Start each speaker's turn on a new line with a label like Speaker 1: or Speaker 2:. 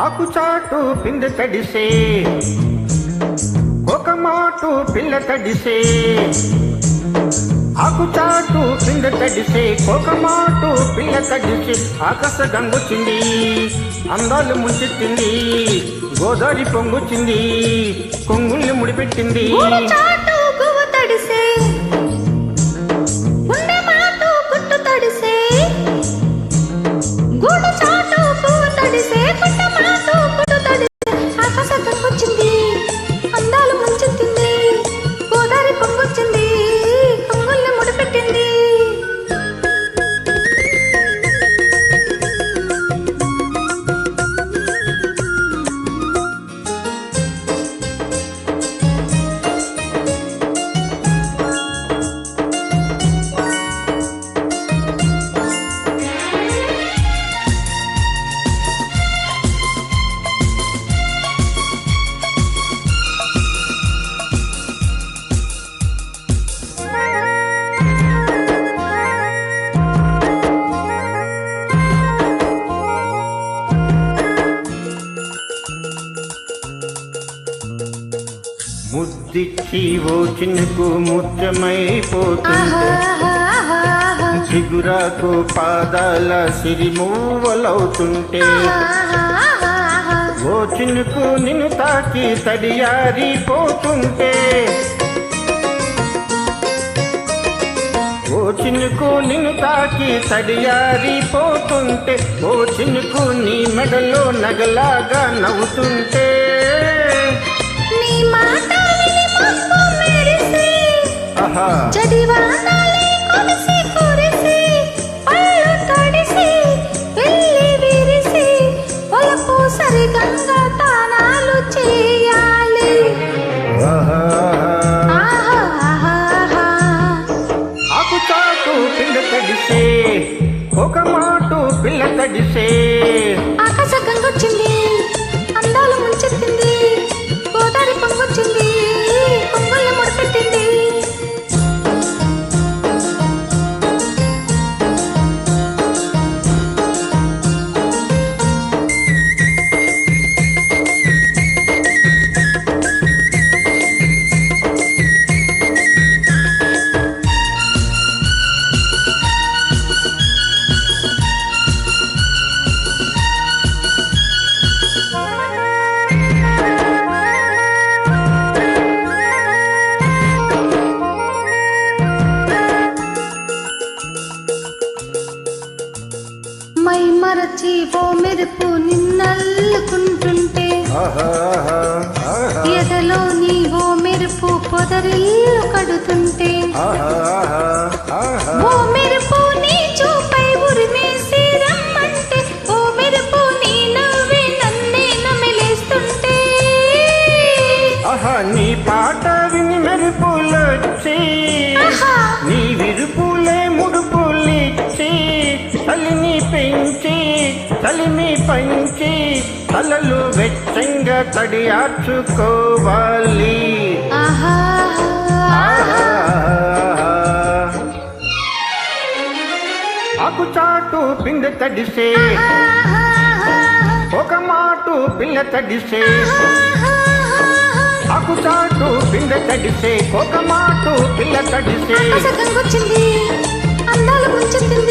Speaker 1: ఆకుచాటు పిందె తడిసే ఒక మాటు పిల్ల తడిసే ఆకుచాటు పిందె తడిసే ఒక మాటు పిల్ల తడిసే ఆకాశ గంగొచ్చింది అందాలు ముంచెత్తింది గోదావరి పొంగొచ్చింది కొంగుల్ని ముడిపెట్టింది ముద్దిచ్చి ఓ చిన్నకు ముత్యమైపోతుంటే చిగురాకు పాదాల సిరిమూవలవుతుంటే ఓ చిన్నకు నిన్ను తాకి తడియారిపోతుంటే ఓ చిన్నకు నిన్ను తాకి తడియారిపోతుంటే ఓ చిన్నకు నీ మెడలో నగలాగా నవ్వుతుంటే
Speaker 2: చదివానాలే కొలిసి కురిసి పళ్ళు తడిసి వెళ్ళి విరిసి పొలపు సరిగంగా తానాలు చేయాలి
Speaker 1: ఆకుచాటు పిల్ల తడిసే ఒక మాటు పిల్ల తడిసే
Speaker 2: ఆకాశ గంగొచ్చింది అందాలు ముంచెత్తింది గోదావరి పొంగొచ్చింది కొంగుల్ని ముడిపెట్టింది మై మరచి ఓ మెరుపు నిన్నల్లుకుంటుంటే ఎదలో నీ ఓ మెరుపు పొదరిల్లు కడుతుంటే ఓ మెరుపు నీ చూపై ఉరిమేసి రమ్మంటే ఓ మెరుపు నీ నవ్వే నన్నే నమిలేస్తుంటే
Speaker 1: నీ పాట విని మెరుపులొచ్చి నీ విరుపులే ముడుపులిచ్చి తల్లిని పెంచి తలిమి పంచి తలలు వెచ్చంగా తడియార్చుకోవాలి ఆకుచాటు పిందె తడిసే ఒక మాటు పిల్ల తడిసే ఆకుచాటు పిందె తడిసే ఒక మాటు పిల్ల తడిసే
Speaker 2: అందాలు ముంచెత్తింది